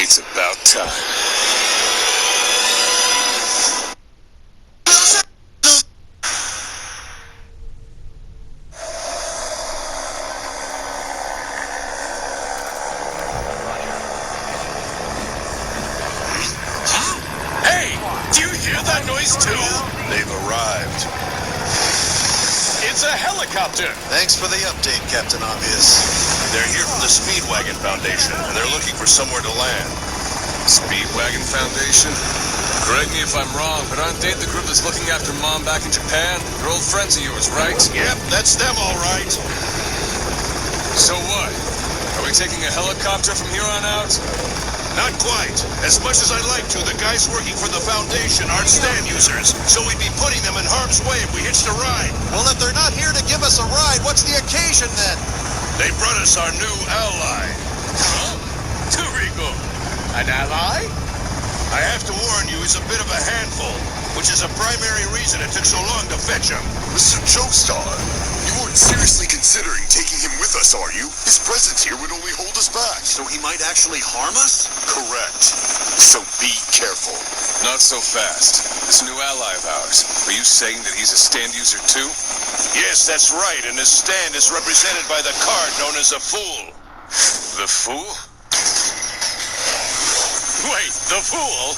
It's about time. Hey! Do you hear that noise too? They've arrived. It's a helicopter! Thanks for the update, Captain Obvious. They're here from the Speedwagon Foundation, and they're looking for somewhere to land. Speedwagon Foundation? Correct me if I'm wrong, but aren't they the group that's looking after Mom back in Japan? They're old friends of yours, right? Yep, that's them all right. So what? Are we taking a helicopter from here on out? Not quite. As much as I'd like to, the guys working for the Foundation aren't stand users, so we'd be putting them in harm's way if we hitched a ride. Well, if they're not here to give us a ride, what's the occasion then? They brought us our new ally. Huh? Turigo. An ally? I have to warn you, he's a bit of a handful, which is a primary reason it took so long to fetch him. Mr. Joestar, you weren't seriously considering taking him with us, are you? His presence here would only hold us back. So he might actually harm us? Correct. So be careful. Not so fast. This new ally of ours, are you saying that he's a stand user too? Yes, that's right, and his stand is represented by the card known as a fool. The fool? Wait, the fool?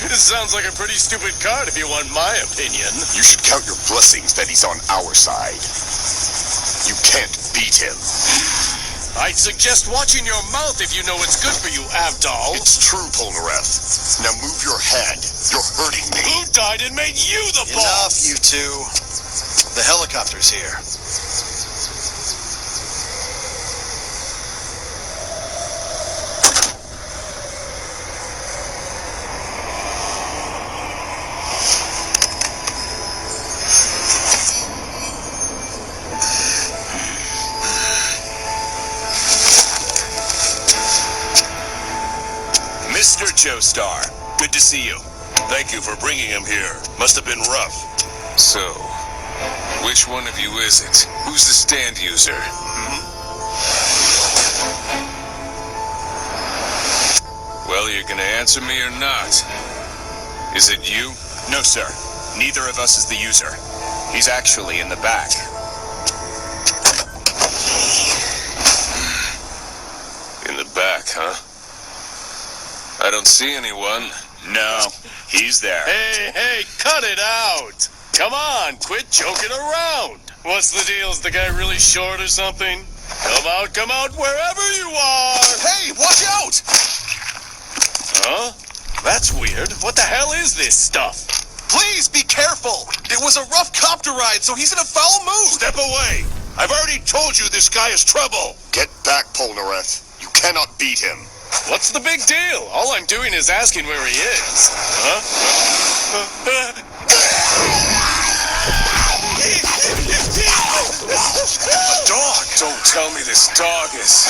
This sounds like a pretty stupid card if you want my opinion. You should count your blessings that he's on our side. You can't beat him. I'd suggest watching your mouth if you know what's good for you, Avdol. It's true, Polnareff. Now move your hand. You're hurting me. Who died and made you the boss? Enough, you two. The helicopter's here. Mr. Joestar, good to see you. Thank you for bringing him here. Must have been rough. So, which one of you is it? Who's the stand user? Well, you're gonna answer me or not? Is it you? No, sir. Neither of us is the user. He's actually in the back. In the back, huh? I don't see anyone. No, he's there. Hey, cut it out! Come on, quit joking around! What's the deal? Is the guy really short or something? Come out, wherever you are! Hey, watch out! Huh? That's weird. What the hell is this stuff? Please be careful! It was a rough copter ride, so he's in a foul mood! Step away! I've already told you this guy is trouble! Get back, Polnareff. You cannot beat him. What's the big deal? All I'm doing is asking where he is. Huh? A dog! Don't tell me this dog is...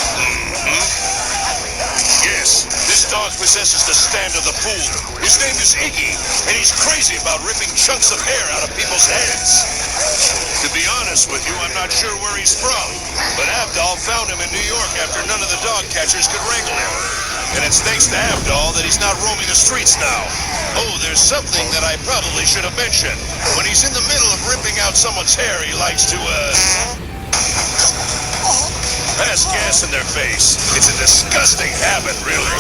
Yes, this dog possesses the stand of the fool. His name is Iggy, and he's crazy about ripping chunks of hair out of people's heads. To be honest with you, I'm not sure where he's from, but Avdol found him in New York after none of the dog catchers could wrangle him. And it's thanks to Avdol that he's not roaming the streets now. Oh, there's something that I probably should have mentioned. When he's in the middle of ripping out someone's hair, he likes to, pass gas in their face. It's a disgusting habit, really.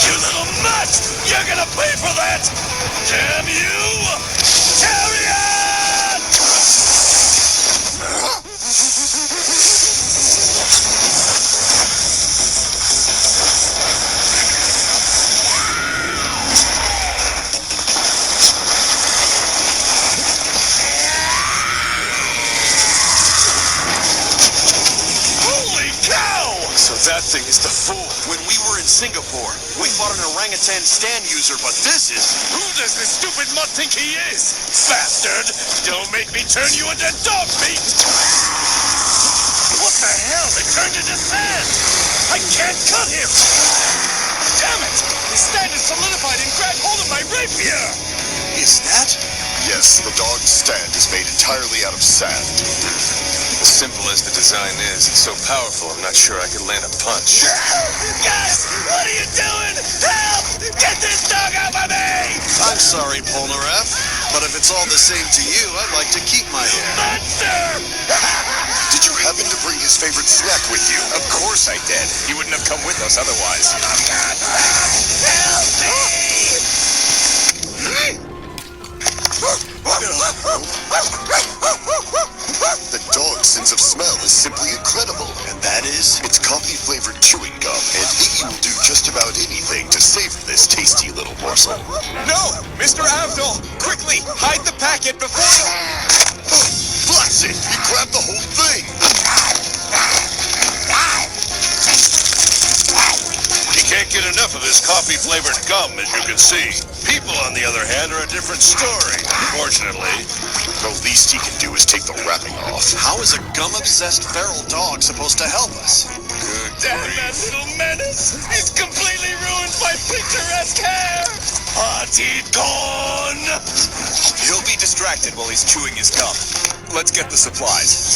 You little nut! You're gonna pay for that! Damn you! Chariot! That thing is the fool. When we were in Singapore, we fought an orangutan stand user, but this is... Who does this stupid mutt think he is? Bastard! Don't make me turn you into dog meat! What the hell? It turned into sand! I can't cut him! Damn it! His stand is solidified and grabbed hold of my rapier! Is that? Yes, the dog's stand is made entirely out of sand. As simple as the design is, it's so powerful I'm not sure I could land a punch. Guys, what are you doing? Help! Get this dog off of me! I'm sorry, Polnareff, but if it's all the same to you, I'd like to keep my hair. Monster! Did you happen to bring his favorite snack with you? Of course I did. He wouldn't have come with us otherwise. Help me! The dog's sense of smell is simply incredible. And that is? It's coffee-flavored chewing gum, and Iggy will do just about anything to savor this tasty little morsel. No! Mr. Avdol! Quickly! Hide the packet before... Blast it! He grabbed the whole thing! You can't get enough of his coffee-flavored gum, as you can see. People, on the other hand, are a different story. Fortunately, The least he can do is take the wrapping off. How is a gum-obsessed feral dog supposed to help us? damn that little menace! He's completely ruined my picturesque hair! Party's gone! He'll be distracted while he's chewing his gum. Let's get the supplies.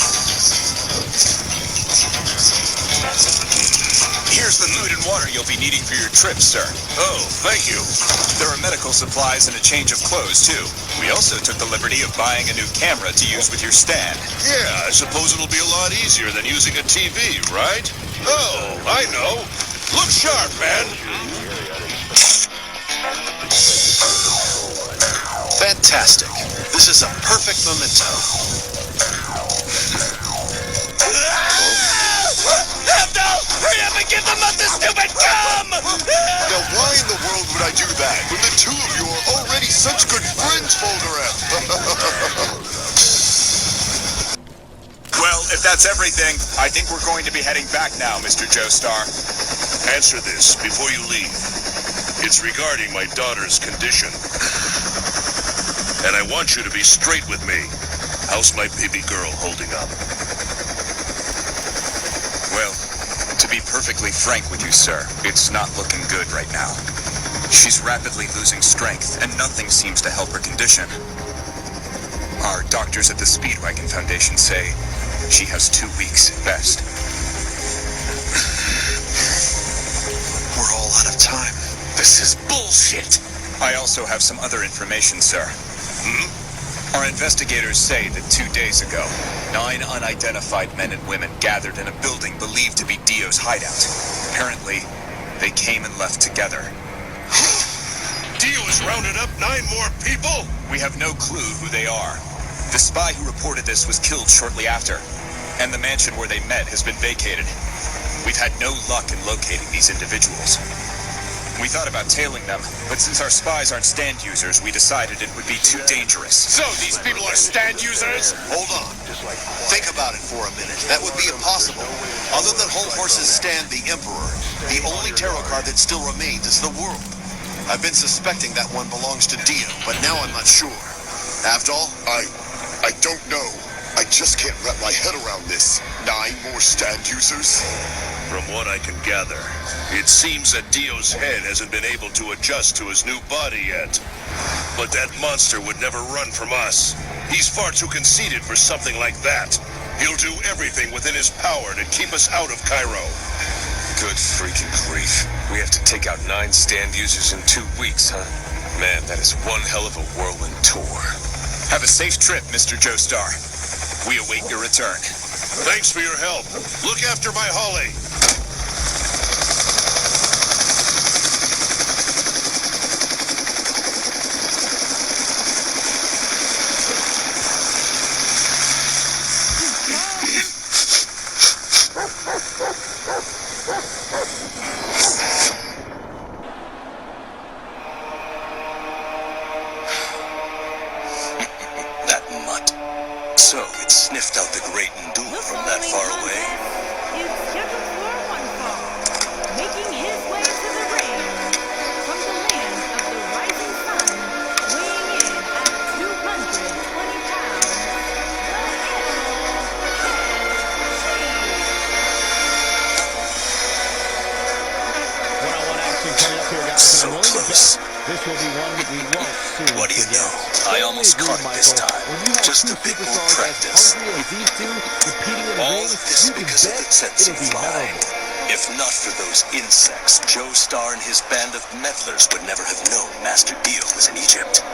Here's the food and water you'll be needing for your trip, sir. Oh, thank you. There are medical supplies and a change of clothes, too. We also took the liberty of buying a new camera to use with your stand. Yeah, I suppose it'll be a lot easier than using a TV, right? Oh, I know. Look sharp, man. Fantastic. This is a perfect memento. Hurry up and give them up this stupid gum! Now why in the world would I do that when the two of you are already such good friends, Polnareff? Well, if that's everything, I think we're going to be heading back now, Mr. Joestar. Answer this before you leave. It's regarding my daughter's condition. And I want you to be straight with me. How's my baby girl holding up? Well, to be perfectly frank with you, sir, it's not looking good right now. She's rapidly losing strength, and nothing seems to help her condition. Our doctors at the Speedwagon Foundation say she has 2 weeks at best. We're all out of time. This is bullshit! I also have some other information, sir. Our investigators say that 2 days ago, 9 unidentified men and women gathered in a building believed to be Dio's hideout. Apparently, they came and left together. Dio has rounded up 9 more people? We have no clue who they are. The spy who reported this was killed shortly after, and the mansion where they met has been vacated. We've had no luck in locating these individuals. We thought about tailing them, but since our spies aren't stand users, we decided it would be too dangerous. So these people are stand users? Hold on. Think about it for a minute. That would be impossible. Other than Whole Horse's stand, the Emperor, the only tarot card that still remains is the World. I've been suspecting that one belongs to Dio, but now I'm not sure. Avdol? I don't know. I just can't wrap my head around this. 9 more stand users? From what I can gather, it seems that Dio's head hasn't been able to adjust to his new body yet. But that monster would never run from us. He's far too conceited for something like that. He'll do everything within his power to keep us out of Cairo. Good freaking grief. We have to take out 9 stand users in 2 weeks, huh? Man, that is one hell of a whirlwind tour. Have a safe trip, Mr. Joestar. We await your return. Thanks for your help. Look after my Holly. That mutt. So it sniffed out the great Ndula from that far away. Is scheduled for one fall, making his way to the ring from the land of the rising sun, weighing in at 220 pounds. One-on-one action coming up here, guys. So I'm willing to close. bet This will be one that we won't soon What do you forget. know? I almost Only caught you, it this Michael. time. When you have Just two a bit more superstars practice. as hungry as these two competing in All rings, of this you can because of bet the Tsetse it'll be fly. memorable. If not for those insects, Joe Starr and his band of meddlers would never have known Master Dio was in Egypt.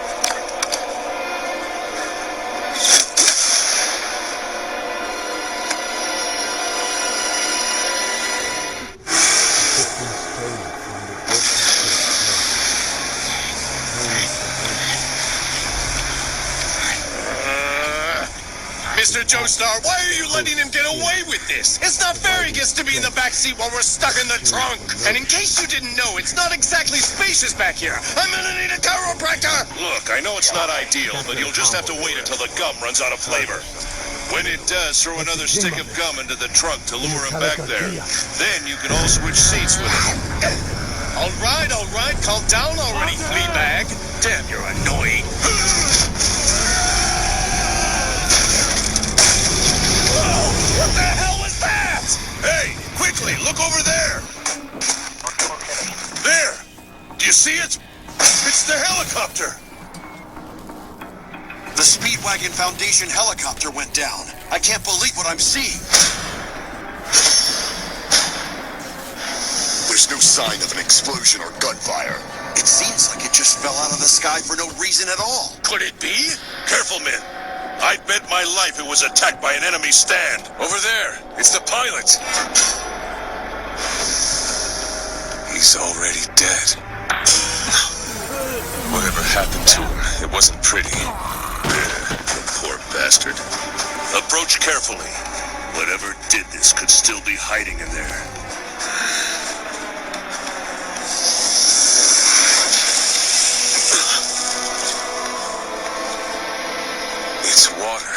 Mr. Joestar, why are you letting him get away with this? It's not fair he gets to be in the back seat while we're stuck in the trunk. And in case you didn't know, it's not exactly spacious back here. I'm gonna need a chiropractor. Look, I know it's not ideal, but you'll just have to wait until the gum runs out of flavor. When it does, throw another stick of gum into the trunk to lure him back there. Then you can all switch seats with him. All right, calm down already, Fleabag. Damn, you're annoying. What the hell was that? Hey, quickly, look over there. There. Do you see it? It's the helicopter. The Speedwagon Foundation helicopter went down. I can't believe what I'm seeing. There's no sign of an explosion or gunfire. It seems like it just fell out of the sky for no reason at all. Could it be? Careful, men. I bet my life it was attacked by an enemy stand. Over there. It's the pilot. He's already dead. Whatever happened to him, it wasn't pretty. Poor bastard. Approach carefully. Whatever did this could still be hiding in there. It's water.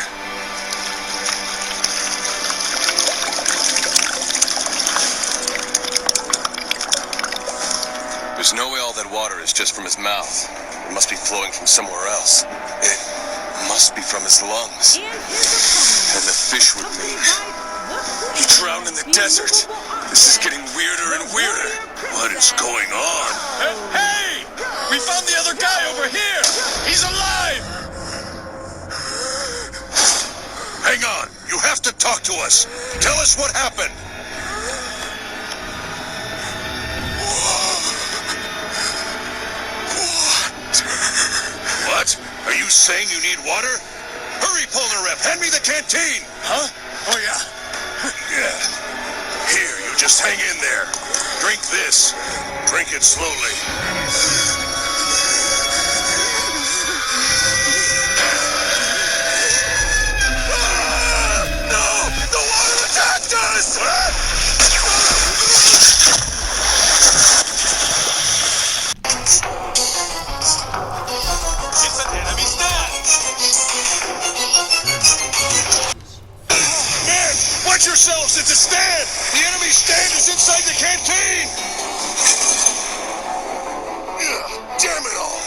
There's no way all that water is just from his mouth. It must be flowing from somewhere else. It must be from his lungs. And the fish would mean he drowned in the desert. This is getting weirder and weirder. What is going on? Hey! We found the other guy over here! He's alive! Hang on. You have to talk to us. Tell us what happened. What? Are you saying you need water? Hurry, Polar Rep. Hand me the canteen. Huh? Oh, yeah. Yeah. Here, you just hang in there. Drink this. Drink it slowly. It's an enemy stand! Men, watch yourselves! It's a stand! The enemy stand is inside the canteen! Damn it all!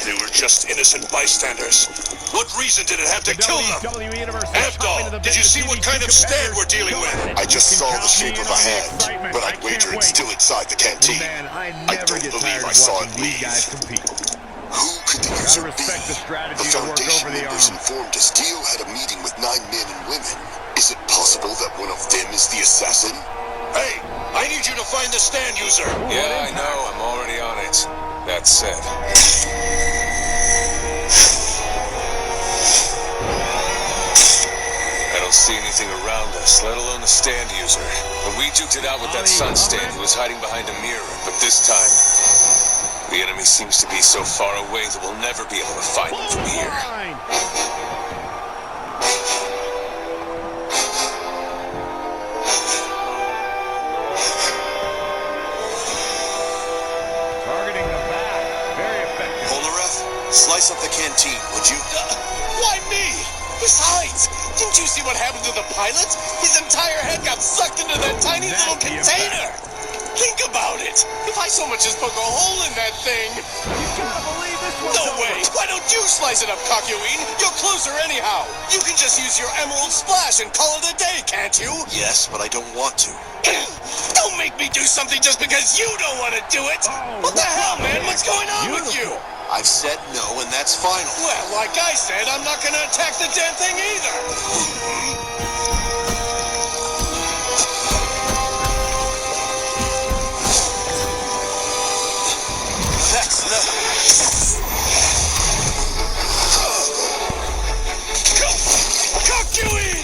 They were just innocent bystanders. What reason did it have to kill them? Avdol, did you see what kind of stand we're dealing with? I just saw the shape of a hand, but I'd wager it's still inside the canteen. I don't believe I saw it leave. Who could the user be? The Foundation members informed us Dio had a meeting with 9 men and women. Is it possible that one of them is the assassin? Hey, I need you to find the stand user. Yeah, I know. I'm already on it. That said. I don't see anything around us, let alone the stand user. When we duked it out with that sun stand, he was hiding behind a mirror. But this time, the enemy seems to be so far away that we'll never be able to find him from here. Targeting the back. Very effective. Polaref, slice up the canteen, would you? Why me? Besides, didn't you see what happened to the pilot? His entire head got sucked into that tiny little container. Think about it. If I so much as poke a hole in that thing. You gotta believe No way! Why don't you slice it up, Kakyoin? You're closer anyhow. You can just use your Emerald Splash and call it a day, can't you? Yes, but I don't want to. Don't make me do something just because you don't want to do it! What the hell, man? What's going on with you? I've said no, and that's final. Well, like I said, I'm not gonna attack the damn thing either! That's the... Kakyoin!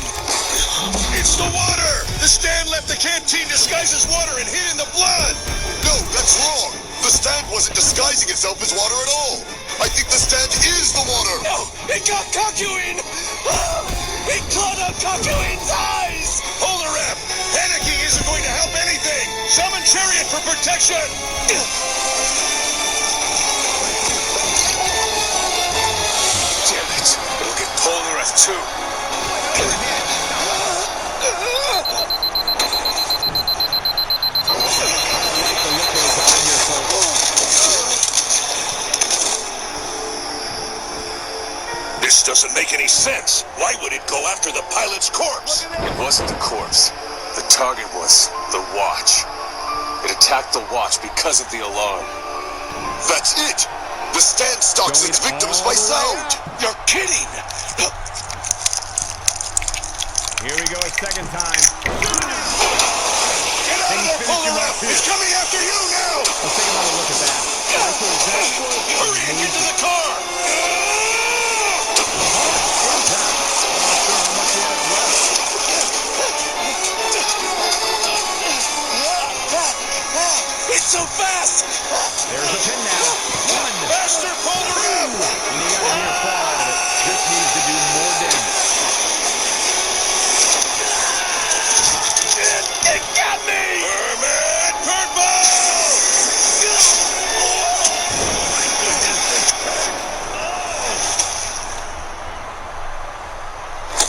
It's the water! The stand left the canteen disguised as water and hid in the blood! No, that's wrong! The stand wasn't disguising itself as water at all! I think the stand is the water! No! It got Kakyoin! It clawed out Kakyoin's eyes! Polar Rep! Panicking isn't going to help anything! Summon Chariot for protection! Damn it! It'll get Polar F too! This doesn't make any sense. Why would it go after the pilot's corpse? It wasn't the corpse. The target was the watch. It attacked the watch because of the alarm. That's it! The stand stalks its victims by sound! You're kidding! Here we go a second time. Get out of there, Polar Rep! It's coming after you now! Let's take another look at that. Hurry and get to the car! It's so fast! There's a pin now. One. Faster, Polar Rep! And you got a near fall out of it. This needs to do more damage. It got me! Hermit Birdball!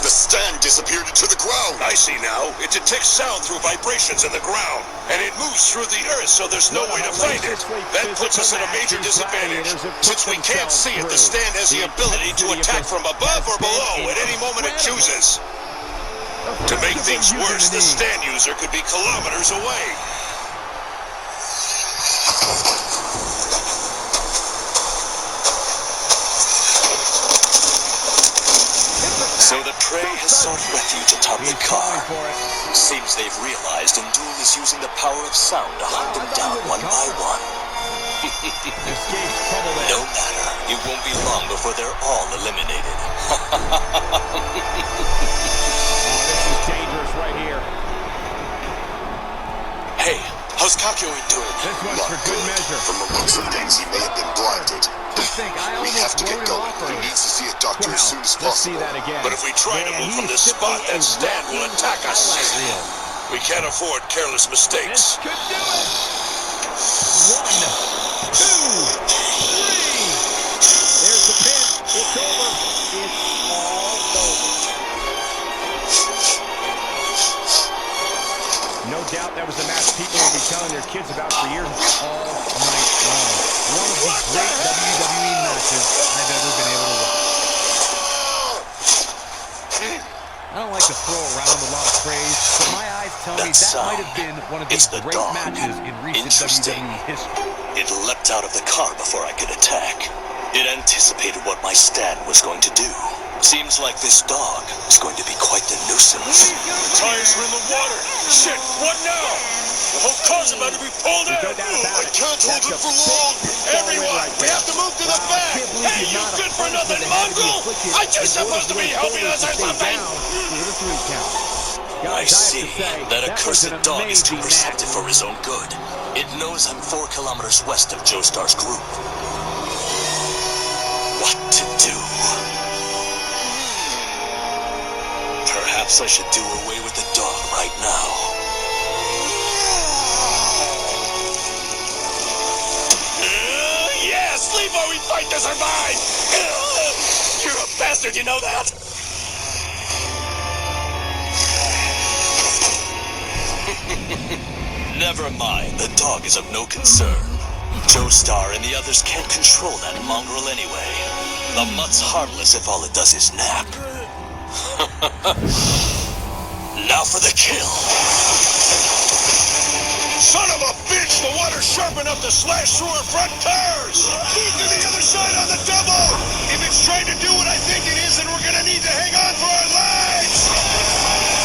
The stand disappeared into the ground! I see now. It detects sound through vibrations in the ground, and it moves through the earth so there's no way to find it. That puts us at a major disadvantage, since we can't see it. The stand has the ability to attack from above or below at any moment it chooses. To make things worse, the stand user could be kilometers away. So the prey has sought refuge atop the car. Seems they've realized Endul is using the power of sound to hunt them down one by one. No matter, it won't be long before they're all eliminated. This is dangerous right here. Hey, how's Kakyoin doing? This one's for good measure. From the looks of things, he may have been blinded. Just think, I We have almost to get wrote it going. off He already. needs to see a doctor as soon as Let's see possible. that again. But if we try to Man, move from he's this spot, simply that stand will a attack us. highlight reel. We can't afford careless mistakes. This could do it. 1, 2, 3. There's the pin. It's over. It's all over. No doubt that was the match people will be telling their kids about for years all night long. One of the great WWE matches I've ever been able to watch. I don't like to throw around a lot of praise, but my eyes tell me that might have been one of the It's the great dog. matches in recent Interesting. WWE history. It leapt out of the car before I could attack. It anticipated what my stand was going to do. Seems like this dog is going to be quite the nuisance. Tires are in the water. Shit, what now? The whole car's about to be pulled in. No doubt about I it. can't hold That's it a for long! Everyone, we have to move to the back. Hey, you good for nothing mongrel? I just supposed to be helping us or something. I see. That accursed dog is too perceptive for his own good. It knows I'm 4 kilometers west of Joestar's group. What to do? Perhaps I should do away with the dog right now. Yeah, sleep while we fight to survive. You're a bastard, you know that? Never mind, the dog is of no concern. Joestar and the others can't control that mongrel anyway. The mutt's harmless if all it does is nap. Now for the kill. Son of a bitch! The water's sharp enough to slash through our front tires! Move to the other side on the double! If it's trying to do what I think it is, then we're gonna need to hang on for our lives!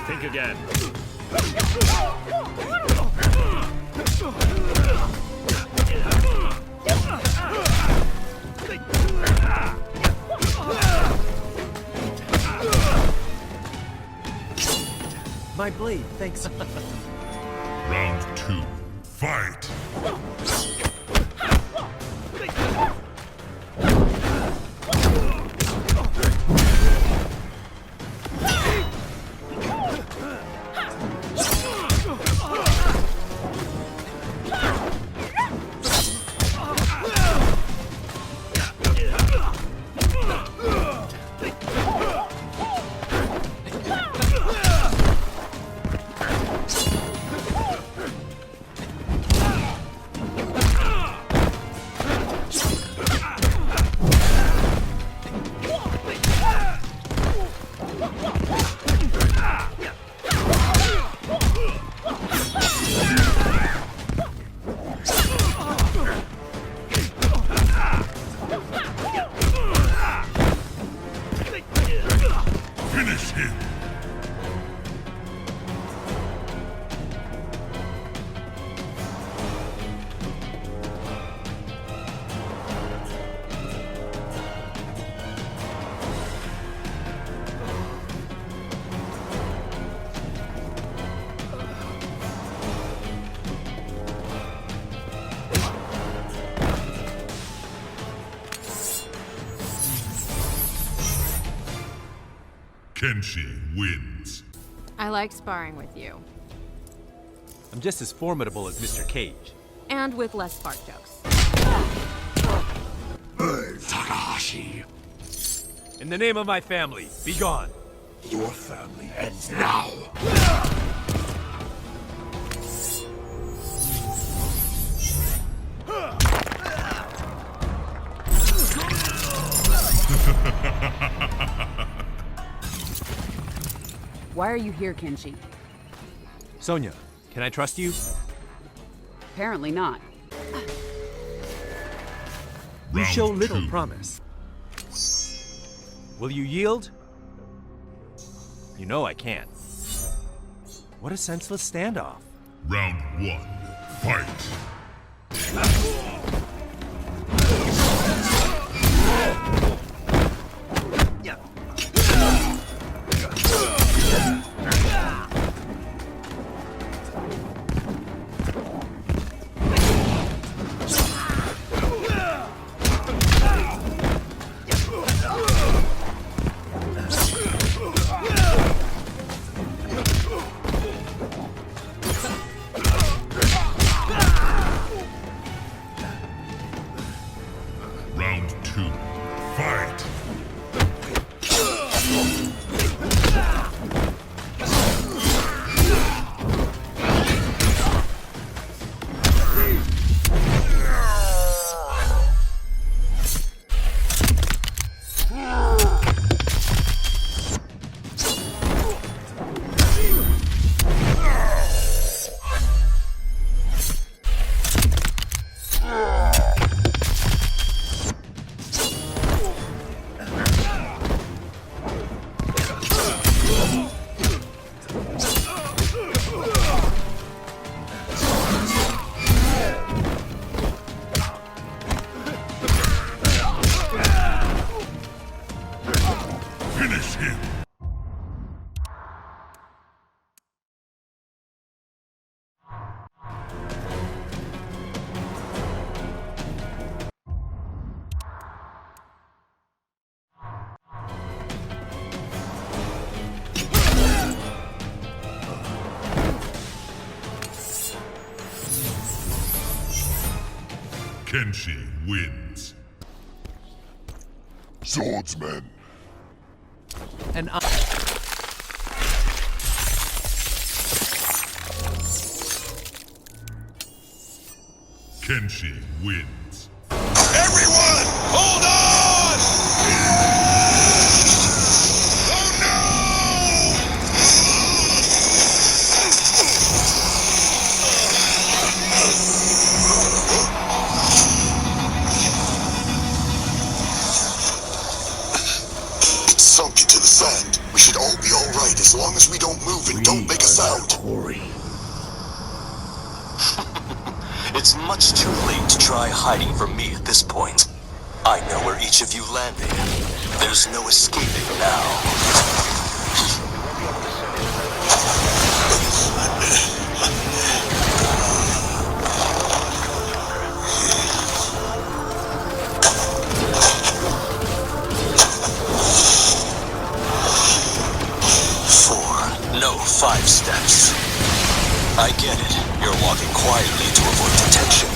Think again. My blade, thanks. Round 2. Fight! Finish him! Kenshi wins. I like sparring with you. I'm just as formidable as Mr. Cage. And with less fart jokes. Takahashi, In the name of my family, be gone. your family ends now. Why are you here, Kenshi? Sonya, can I trust you? Apparently not. You Round show little 2. promise. Will you yield? You know I can't. What a senseless standoff. Round 1. Fight! Round 2. Fight! Finish him! Kenshi wins. Swordsman. And Kenshi wins. Everyone, hold on! Oh It's sunk into the sand. We should all be alright as long as we don't move and don't make a sound. It's much too late to try hiding from me at this point. I know where each of you landed. There's no escaping now. No 5 steps. I get it. You're walking quietly to avoid detection.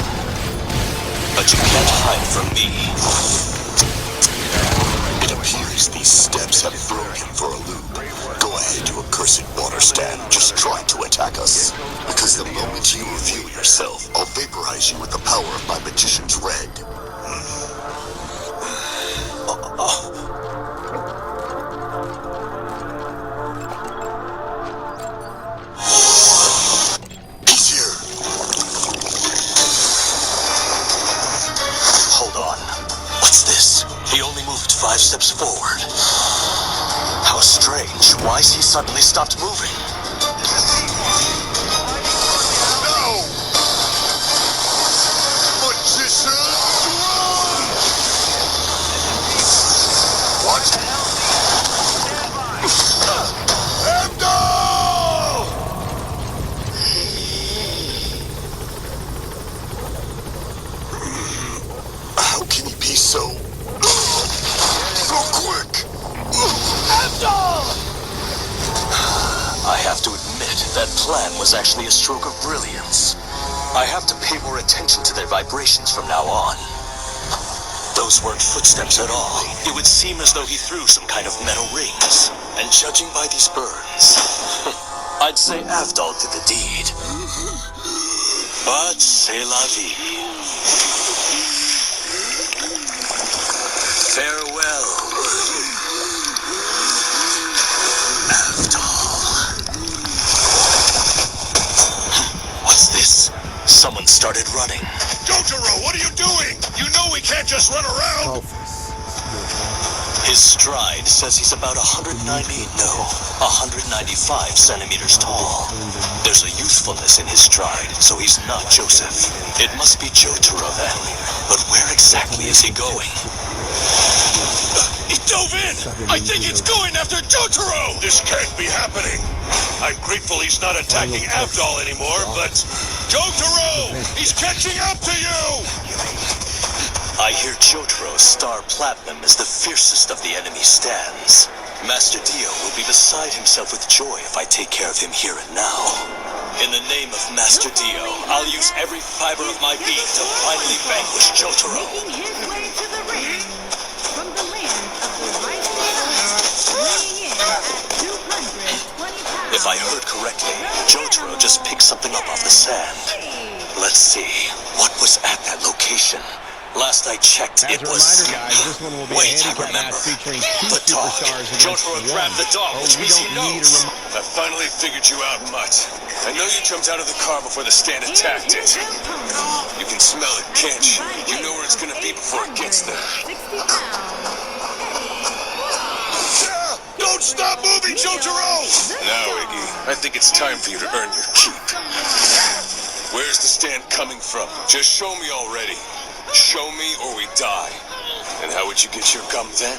But you can't hide from me. It appears these steps have thrown him for a loop. Go ahead, you accursed water stand, just trying to attack us. Because the moment you reveal yourself, I'll vaporize you with the power of my magician's red. He only moved 5 steps forward. How strange. Why has he suddenly stopped moving? No! Magician, run! What? Abdul! How can he be so quick? I have to admit, that plan was actually a stroke of brilliance. I have to pay more attention to their vibrations from now on. Those weren't footsteps at all. It would seem as though he threw some kind of metal rings. And judging by these burns, I'd say Avdol did the deed. But c'est la vie. Farewell, Avdol. What's this? Someone started running. Jotaro, what are you doing? You know we can't just run around. His stride says he's about 195 centimeters tall. There's a youthfulness in his stride, so he's not Joseph. It must be Jotaro then. But where exactly is he going? He dove in! I think it's going after Jotaro! This can't be happening. I'm grateful he's not attacking Avdol anymore, but... Jotaro! He's catching up to you! I hear Jotaro's Star Platinum is the fiercest of the enemy stands. Master Dio will be beside himself with joy if I take care of him here and now. In the name of Master Dio, I'll use every fiber of my being to finally vanquish Jotaro. Making his way to the ring from the land of the rising sun, weighing in at 220 pounds. If I heard correctly, Jotaro just picked something up off the sand. Let's see, what was at that location? Last I checked, it was... This one will be Wait, a I handicap remember. match featuring The 2 dog. superstars against Jotaro one. grabbed the dog, which means he knows. I finally figured you out, Mutt. I know you jumped out of the car before the stand attacked it. You can smell it, can't you? You know where it's gonna be before it gets there. 60 pounds. Don't stop moving, Jotaro! Now, Iggy, I think it's time for you to earn your keep. Where's the stand coming from? Just show me already. Show me or we die. And how would you get your gum then?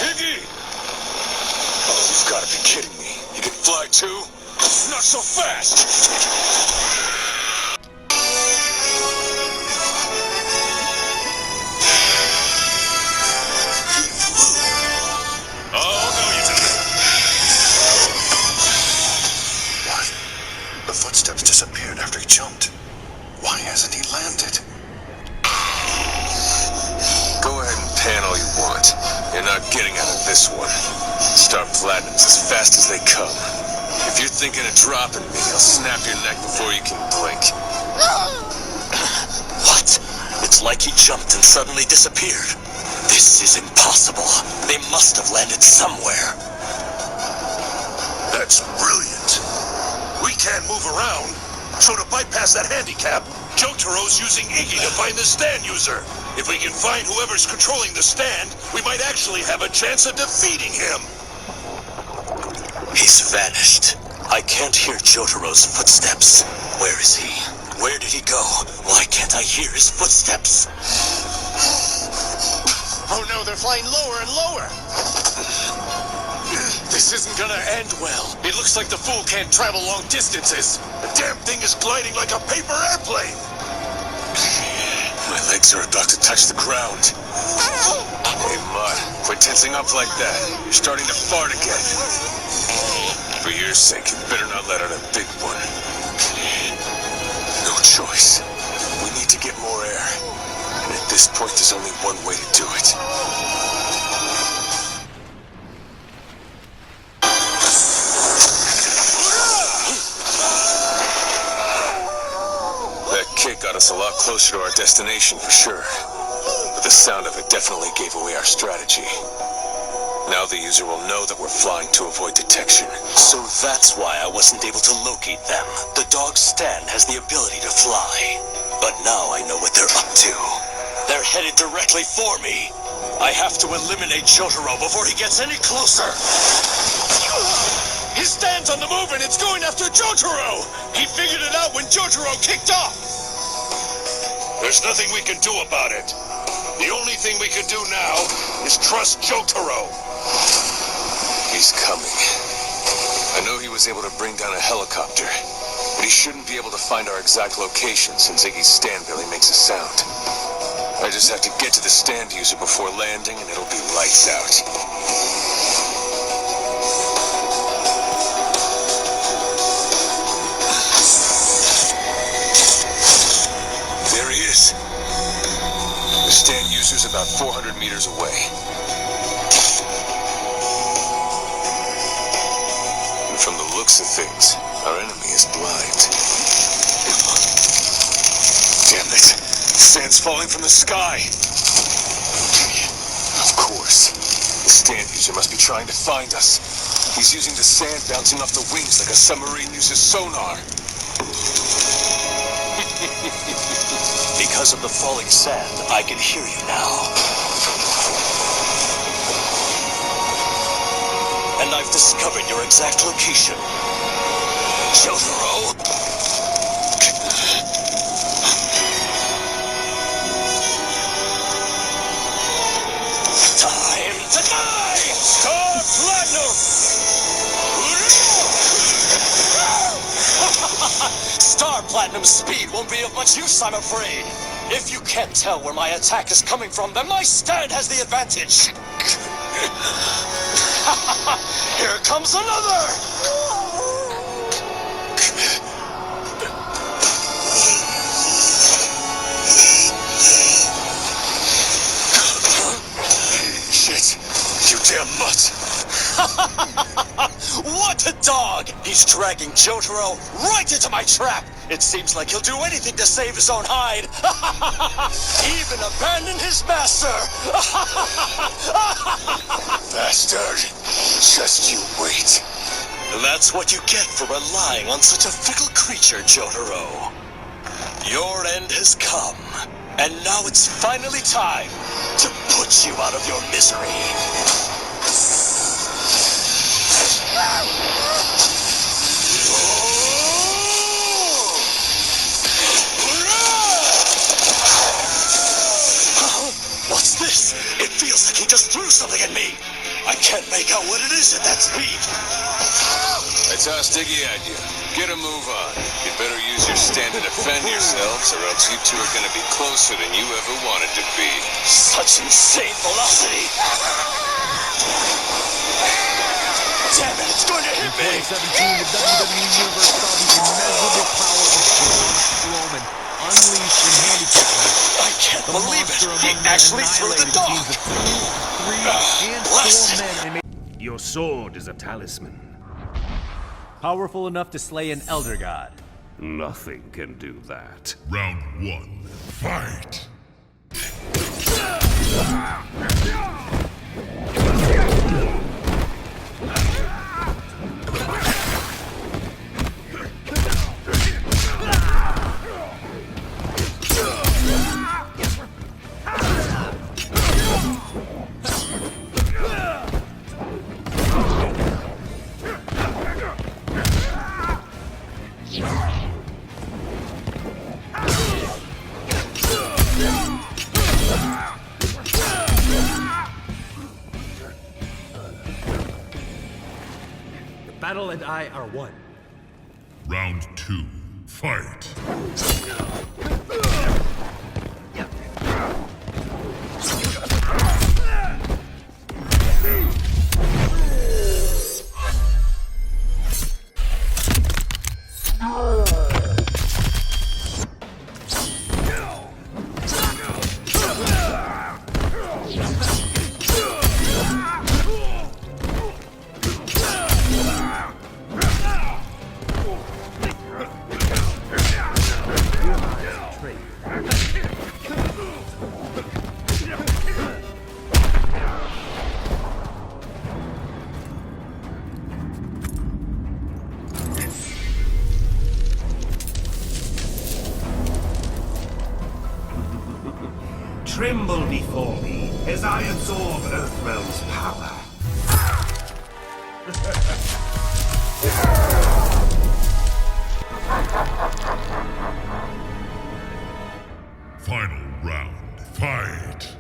Iggy! Oh, you've got to be kidding me. You can fly too? Not so fast! this one. Star Platinum's as fast as they come. If you're thinking of dropping me, I'll snap your neck before you can blink. What? It's like he jumped and suddenly disappeared. This is impossible. They must have landed somewhere. That's brilliant. We can't move around. So to bypass that handicap, Jotaro's using Iggy to find the stand user. If we can find whoever's controlling the stand, we might actually have a chance of defeating him. He's vanished. I can't hear Jotaro's footsteps. Where is he? Where did he go? Why can't I hear his footsteps? Oh no, they're flying lower and lower. This isn't gonna end well. It looks like the fool can't travel long distances. The damn thing is gliding like a paper airplane. My legs are about to touch the ground. Hey, Mud, quit tensing up like that. You're starting to fart again. For your sake, you better not let out a big one. No choice. We need to get more air. And at this point, there's only one way to do it. That kick got us a lot closer to our destination for sure. But the sound of it definitely gave away our strategy. Now the user will know that we're flying to avoid detection. So that's why I wasn't able to locate them. The dog's stand has the ability to fly. But now I know what they're up to. They're headed directly for me. I have to eliminate Jotaro before he gets any closer. His stand's on the move and it's going after Jotaro! He figured it out when Jotaro kicked off! There's nothing we can do about it. The only thing we can do now is trust Jotaro. He's coming. I know he was able to bring down a helicopter, but he shouldn't be able to find our exact location since Iggy's stand barely makes a sound. I just have to get to the stand user before landing and it'll be lights out. There he is. The stand user's about 400 meters away. And from the looks of things, our enemy is blind. Damn it. Sand's falling from the sky. Of course. The stand user must be trying to find us. He's using the sand bouncing off the wings like a submarine uses sonar. Because of the falling sand, I can hear you now. And I've discovered your exact location. Jotaro! Time to die! Star Platinum! Star Platinum's speed won't be of much use, I'm afraid. If you can't tell where my attack is coming from, then my stand has the advantage. Here comes another! Shit, you damn mutt! What a dog! He's dragging Jotaro right into my trap! It seems like he'll do anything to save his own hide! Even abandon his master! Bastard! Just you wait. That's what you get for relying on such a fickle creature, Jotaro. Your end has come, and now it's finally time to put you out of your misery. What's this? It feels like he just threw something at me. I can't make out what it is at that speed. I tossed Iggy at you. Get a move on. You'd better use your stand to defend yourselves, or else you two are going to be closer than you ever wanted to be. Such insane velocity. Damn it, it's going to hit me. In 2017, the WWE Universe saw the immeasurable power of Braun Strowman unleashed in handicap match. I can't believe it. He actually threw the dog. and Blast 4 men and your sword is a talisman. Powerful enough to slay an Elder God. Nothing can do that. Round 1. Fight! Battle and I are one. Round 2. Fight! Tremble before me as I absorb Earthrealm's power. Final round. Fight!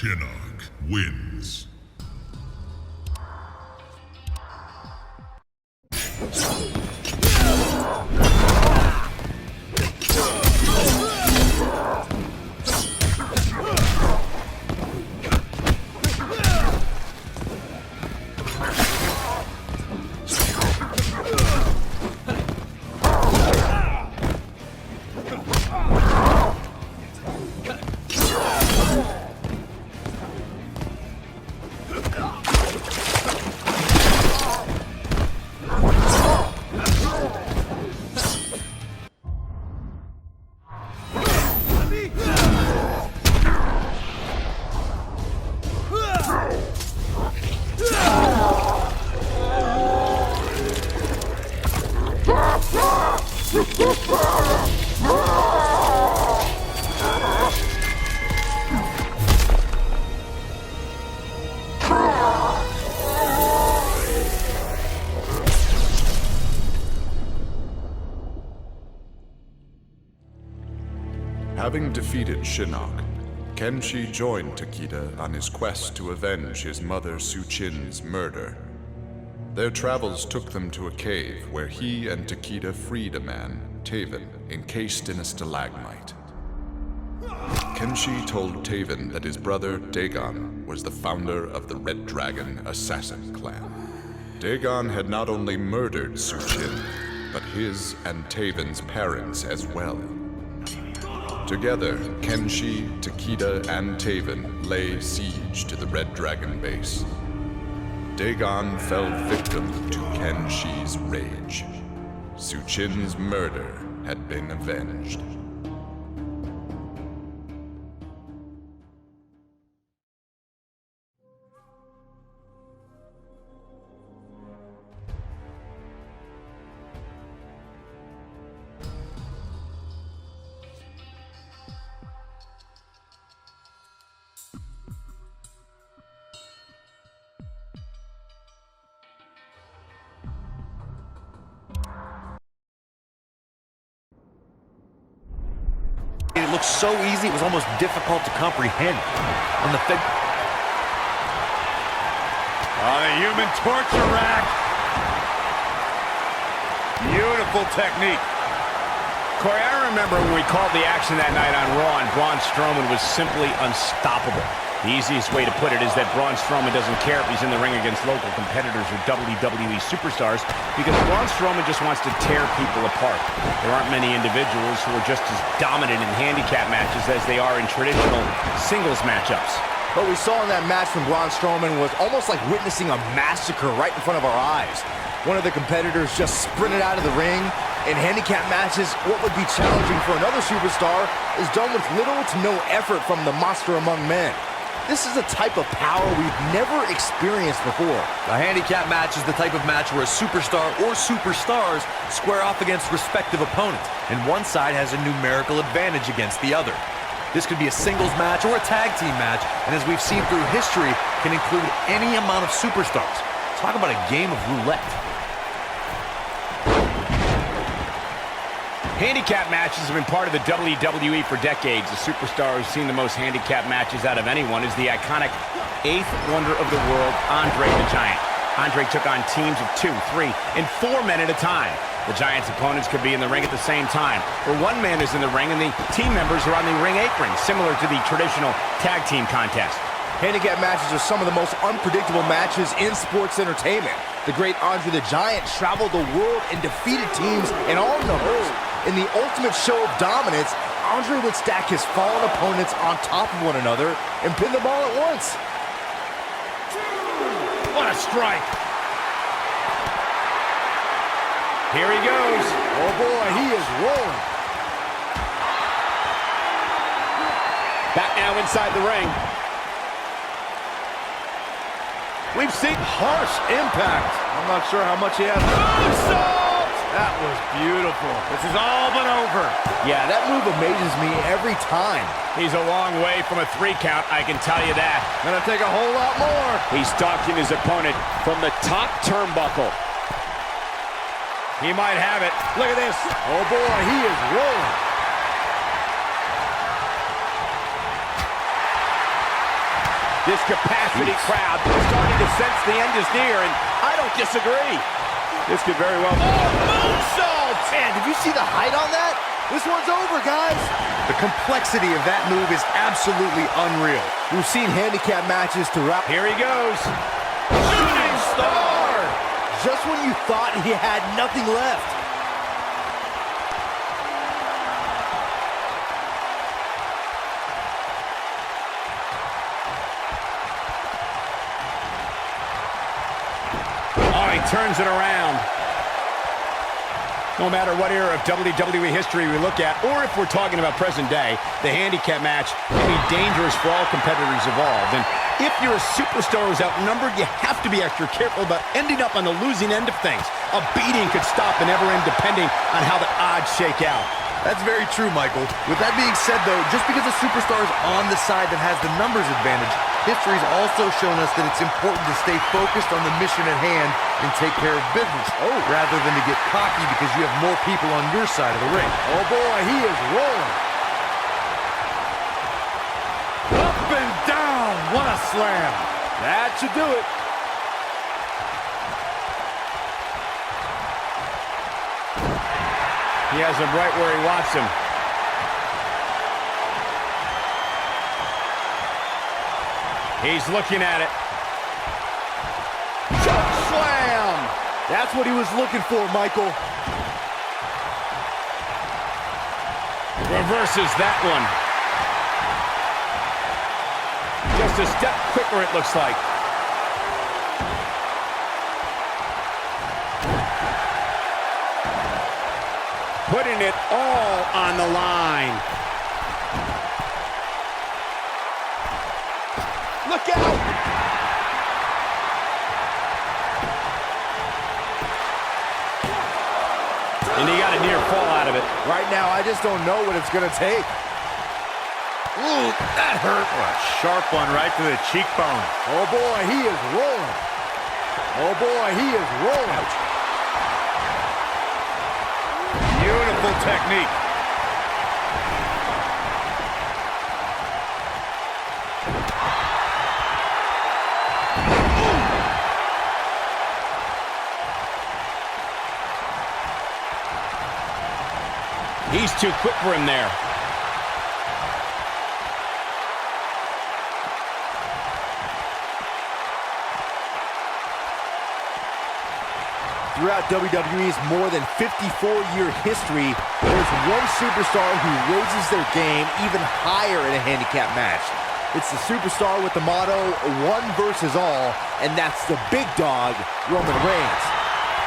Shinnok wins. Having defeated Shinnok, Kenshi joined Takeda on his quest to avenge his mother Suchin's murder. Their travels took them to a cave where he and Takeda freed a man, Taven, encased in a stalagmite. Kenshi told Taven that his brother, Dagon, was the founder of the Red Dragon Assassin Clan. Dagon had not only murdered Suchin, but his and Taven's parents as well. Together, Kenshi, Takeda, and Taven lay siege to the Red Dragon base. Dagon fell victim to Kenshi's rage. Suchin's murder had been avenged. it looked so easy it was almost difficult to comprehend. On the the human torture rack. Beautiful technique. Corey, I remember when we called the action that night on Raw, and Braun Strowman was simply unstoppable. The easiest way to put it is that Braun Strowman doesn't care if he's in the ring against local competitors or WWE superstars, because Braun Strowman just wants to tear people apart. There aren't many individuals who are just as dominant in handicap matches as they are in traditional singles matchups. What we saw in that match from Braun Strowman was almost like witnessing a massacre right in front of our eyes. One of the competitors just sprinted out of the ring. In handicap matches, what would be challenging for another superstar is done with little to no effort from the monster among men. This is a type of power we've never experienced before. A handicap match is the type of match where a superstar or superstars square off against respective opponents, and one side has a numerical advantage against the other. This could be a singles match or a tag team match, and as we've seen through history, can include any amount of superstars. Talk about a game of roulette. Handicap matches have been part of the WWE for decades. The superstar who's seen the most handicap matches out of anyone is the iconic eighth wonder of the world, Andre the Giant. Andre took on teams of 2, 3, and 4 men at a time. The Giant's opponents could be in the ring at the same time, or one man is in the ring and the team members are on the ring apron, similar to the traditional tag team contest. Handicap matches are some of the most unpredictable matches in sports entertainment. The great Andre the Giant traveled the world and defeated teams in all numbers. In the ultimate show of dominance, Andre would stack his fallen opponents on top of one another and pin them all at once. What a strike! Here he goes. Oh boy, he is rolling. Back now inside the ring. We've seen harsh impact. I'm not sure how much he has. That was beautiful. This is all but over. Yeah, that move amazes me every time. He's a long way from a 3 count, I can tell you that. Gonna take a whole lot more. He's stalking his opponent from the top turnbuckle. He might have it. Look at this. Oh boy, he is rolling. This capacity crowd is starting to sense the end is near, and I don't disagree. This could very well be. Oh, moonsault! Man, did you see the height on that? This one's over, guys. The complexity of that move is absolutely unreal. We've seen handicap matches throughout. Here he goes. Shooting star! Just when you thought he had nothing left. Turns it around. No matter what era of WWE history we look at, or if we're talking about present day, the handicap match can be dangerous for all competitors involved. And if you're a superstar who's outnumbered, you have to be extra careful about ending up on the losing end of things. A beating could stop and never end depending on how the odds shake out. That's very true, Michael. With that being said, though, just because a superstar is on the side that has the numbers advantage, history's also shown us that it's important to stay focused on the mission at hand and take care of business, rather than to get cocky because you have more people on your side of the ring. Oh boy, he is rolling. Up and down, what a slam. That should do it. He has him right where he wants him. He's looking at it. Choke slam! That's what he was looking for, Michael. Reverses that one. Just a step quicker, it looks like. Putting it all on the line. Look out! And he got a near fall out of it. Right now, I just don't know what it's going to take. Ooh, that hurt. A sharp one right to the cheekbone. Oh, boy, he is rolling. Oh, boy, he is rolling. Beautiful technique. too quick for him there. Throughout WWE's more than 54-year history, there's one superstar who raises their game even higher in a handicap match. It's the superstar with the motto, one versus all, and that's the big dog, Roman Reigns.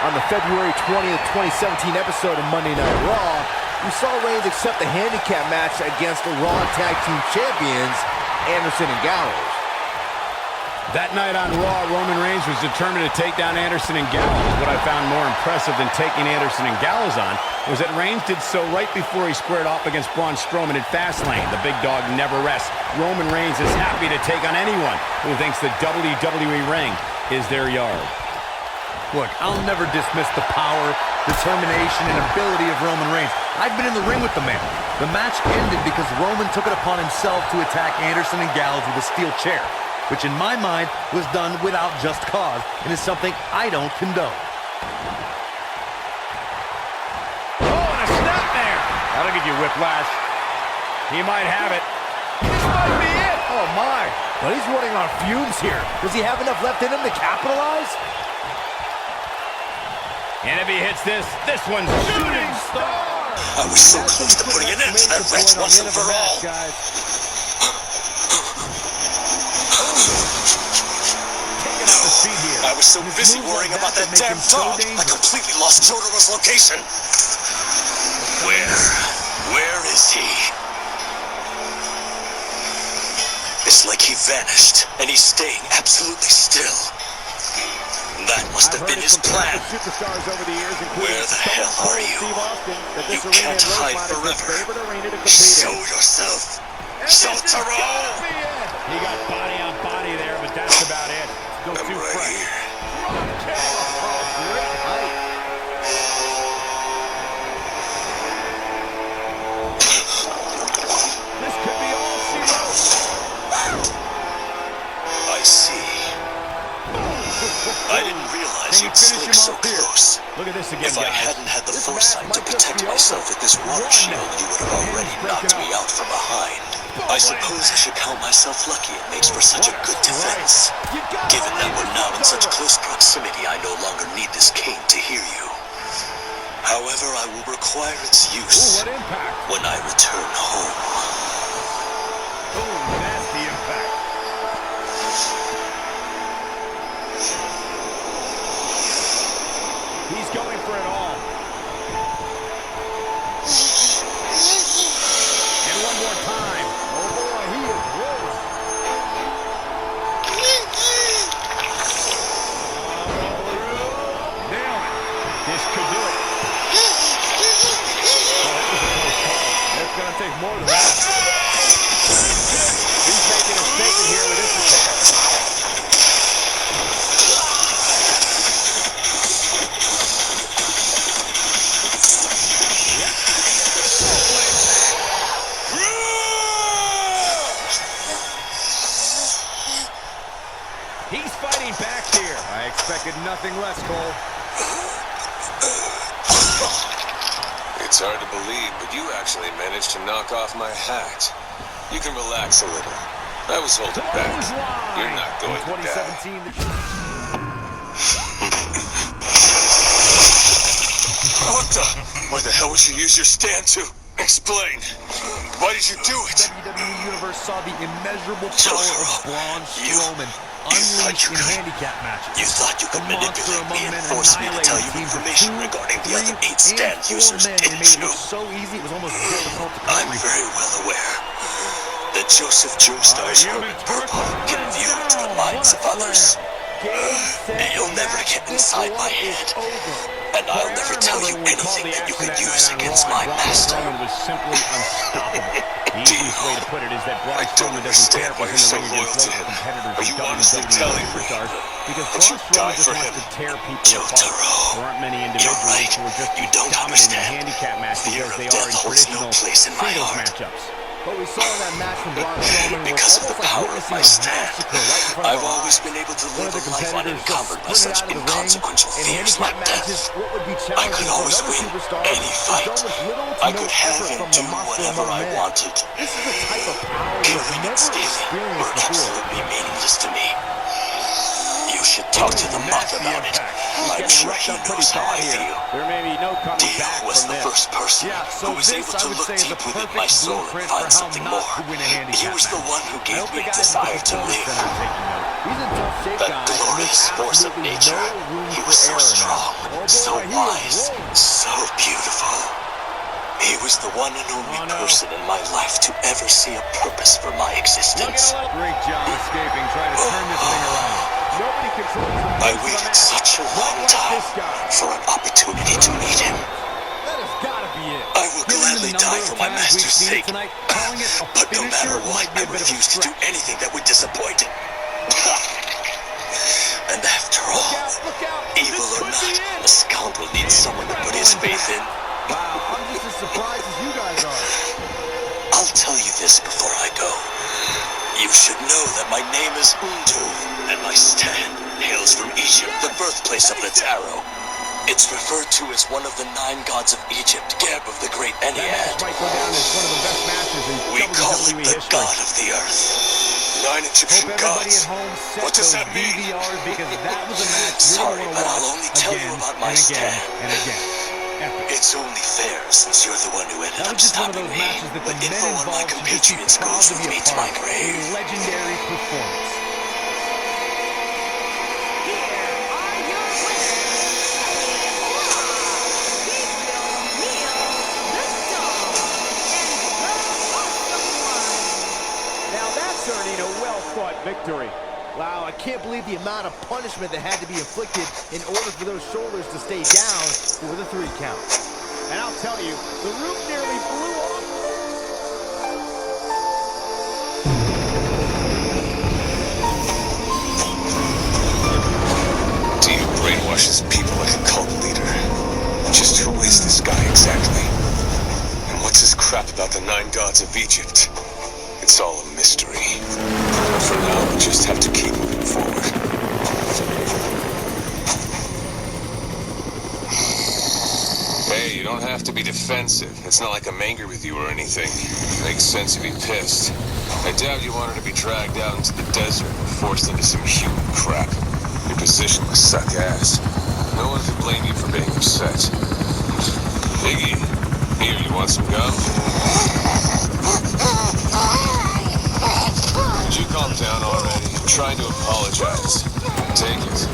On the February 20th, 2017 episode of Monday Night Raw, we saw Reigns accept the handicap match against the Raw Tag Team Champions, Anderson and Gallows. That night on Raw, Roman Reigns was determined to take down Anderson and Gallows. What I found more impressive than taking Anderson and Gallows on was that Reigns did so right before he squared off against Braun Strowman in Fastlane. The big dog never rests. Roman Reigns is happy to take on anyone who thinks the WWE ring is their yard. Look, I'll never dismiss the power, determination, and ability of Roman Reigns. I've been in the ring with the man. The match ended because Roman took it upon himself to attack Anderson and Gallows with a steel chair, which in my mind was done without just cause and is something I don't condone. Oh, and a snap there. That'll give you whiplash. He might have it. This might be it. Oh, my. But he's running on fumes here. Does he have enough left in him to capitalize? And if he hits this one's shooting star. I was so close to putting an end to that match once and for all. I was so busy worrying about that damn dog, I completely lost Jotaro's location. Where is he? It's like he vanished, and he's staying absolutely still. That must have been his plan. Where the hell are you? You can't hide forever. Show yourself. Jotaro! He got body on body there, but that's about it. Still too fresh. This could be all she wrote. I see. I didn't realize you'd slip so close. Look at this again, If I hadn't had the foresight to protect myself with this water shield, you would have already knocked me out from behind. I suppose I should count myself lucky it makes for such a good defense. Given that we're now in such close proximity, I no longer need this cane to hear you. However, I will require its use when I return home. Nasty impact. He's going for it all. And one more time. Oh boy, he is rolling. Nailed it. This could do it. Oh, that was a close call. It's going to take more than that. He's making a statement here with this attack. He's fighting back here. I expected nothing less, Cole. It's hard to believe, but you actually managed to knock off my hat. You can relax a little. I was holding back. You're not going to die. What the hell would you use your stand to? Explain. Why did you do it? WWE Universe saw the immeasurable power of Braun Strowman unleashed in handicap matches. You thought you could manipulate me and force me to tell you information regarding the other 8 stand users, didn't you? It was so easy, it was almost difficult to I'm very well aware that Joseph Joestar's Herman Purple can view into the minds of others. You'll never get inside my head, and I'll never tell you anything that you can use against my master. Strowman was simply unstoppable. The easiest way to put it is that Braun Strowman doesn't care if he's in the ring against local competitors. Are you honestly telling me because that you Braun die Strowman for just wants him? to tear people apart. There aren't many individuals who are just You don't dominant in understand. handicap matches Fear as of they are death in holds no traditional place in my singles heart. matchups. What we saw in that match from Braun Strowman was Because of the almost like power of witnessing my a stand, massacre right in front of I've our always eyes. been able to One live of the a life competitors just unencumbered by sprinted such out of the ring, inconsequential in fears handicap like matches, death. what would be I challenging could for always another win superstar any was fight. done with little to I no could have effort and from the do Macho whatever among I men. wanted. This is the type of power we've Killing and never stealing experienced were before. absolutely meaningless to me. You should talk to the moth about it. I'm sure he knows how I feel. There may be no coming Dio back was from the this. first person who was able to look deep within my soul and find something more. He was the one who gave me a desire to live. That glorious force of nature. He was so strong, so wise, so beautiful. He was the one and only person in my life to ever see a purpose for my existence. Great job escaping, trying to turn this thing around. Nobody controls the I waited such a long time for an opportunity to meet him. That has got to be it. I will gladly die for my master's sake, but no matter what, I refuse to do anything that would disappoint him. And after all, evil or not, a scoundrel needs someone to put his faith in. Wow, I'm just as surprised as you guys are. I'll tell you this before I go. You should know that my name is Undu, and my stand hails from Egypt, the birthplace of the tarot. It's referred to as one of the 9 gods of Egypt, Gabe of the Great Ennead. We call it the god of the earth. 9 Egyptian gods. What does that mean? Sorry, but I'll only tell you about my stand. It's only fair since you're the one who ended up stopping me. The info on my compatriots goes with me to my grave. Legendary performance. Now that's earning a well-fought victory. Wow, I can't believe the amount of punishment that had to be inflicted in order for those shoulders to stay down for the 3 count. And I'll tell you, the roof nearly blew off. Dio brainwashes people like a cult leader. Just who is this guy exactly? And what's his crap about the 9 gods of Egypt? It's all a mystery. But for now, we just have to keep moving forward. Hey, you don't have to be defensive. It's not like I'm angry with you or anything. It makes sense to be pissed. I doubt you wanted to be dragged out into the desert and forced into some human crap. Your position must suck ass. No one can blame you for being upset. Iggy, here, you want some gum? Could you calm down already? I'm trying to apologize. Take it.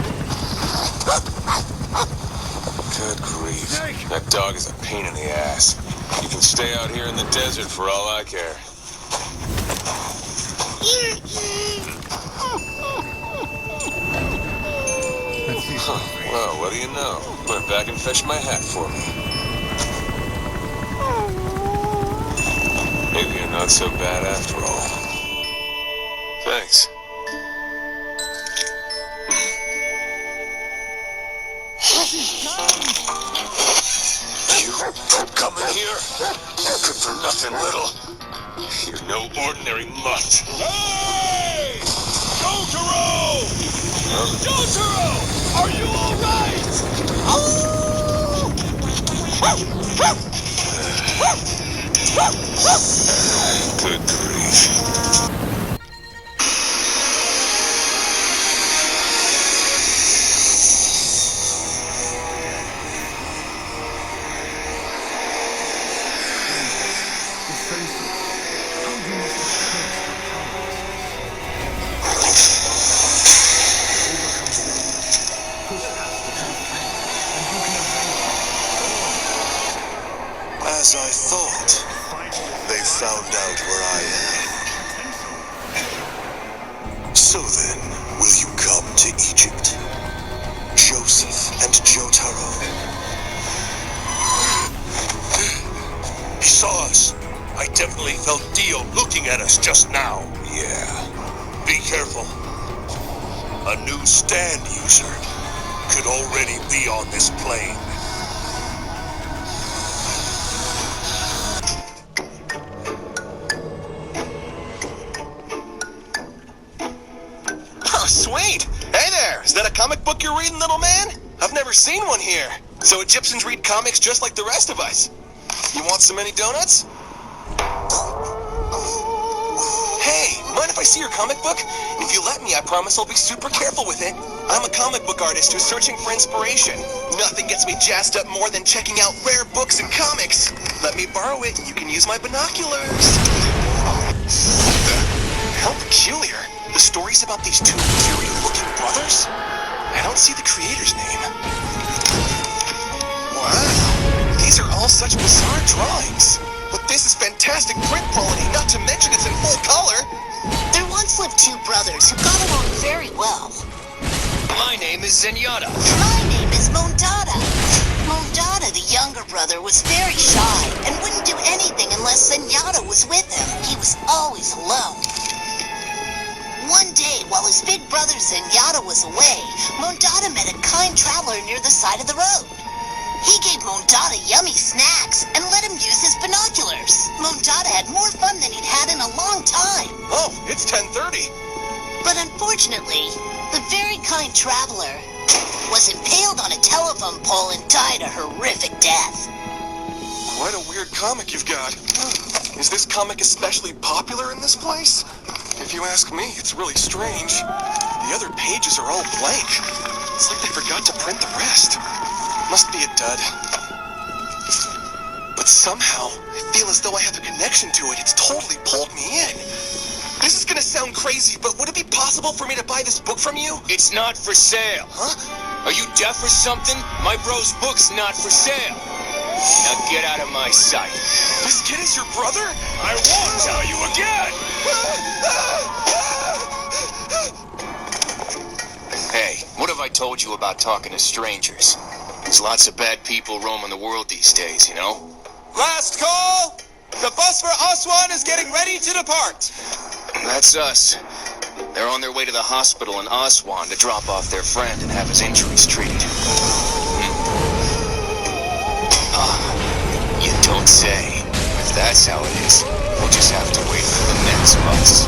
Good grief. That dog is a pain in the ass. You can stay out here in the desert for all I care. Well, what do you know? Went back and fetched my hat for me. Maybe you're not so bad after all. Thanks. You coming here? Good for nothing, little. You're no ordinary mutt. Hey! Jotaro! Jotaro! Are you alright? Good grief. As I thought, they found out where I am. So then, will you come to Egypt? Joseph and Jotaro. He saw us. I definitely felt Dio looking at us just now. Yeah. Be careful. A new stand user could already be on this plane. sweet. Hey there, is that a comic book you're reading, little man? I've never seen one here. So Egyptians read comics just like the rest of us. You want so many donuts? Hey, mind if I see your comic book? If you let me, I promise I'll be super careful with it. I'm a comic book artist who's searching for inspiration. Nothing gets me jazzed up more than checking out rare books and comics. Let me borrow it and you can use my binoculars. How peculiar. The story's about these two eerie-looking brothers? I don't see the creator's name. Wow, these are all such bizarre drawings. But this is fantastic print quality, not to mention it's in full color. There once lived two brothers who got along very well. My name is Zenyatta. My name is Montada. Montada, the younger brother, was very shy and wouldn't do anything unless Zenyatta was with him. He was always alone. One day, while his big brother Zenyatta was away, Montada met a kind traveler near the side of the road. He gave Montada yummy snacks and let him use his binoculars. Montada had more fun than he'd had in a long time. Oh, it's 10:30. But unfortunately, the very kind traveler was impaled on a telephone pole and died a horrific death. Quite a weird comic you've got. Is this comic especially popular in this place? If you ask me, it's really strange. The other pages are all blank. It's like they forgot to print the rest. Must be a dud. But somehow, I feel as though I have a connection to it. It's totally pulled me in. This is gonna sound crazy, but would it be possible for me to buy this book from you? It's not for sale. Huh? Are you deaf or something? My bro's book's not for sale. Now get out of my sight. This kid is your brother? I won't tell you again! Hey, what have I told you about talking to strangers? There's lots of bad people roaming the world these days, you know? Last call! The bus for Aswan is getting ready to depart. That's us. They're on their way to the hospital in Aswan to drop off their friend and have his injuries treated. You don't say. If that's how it is, we'll just have to wait for the next bus.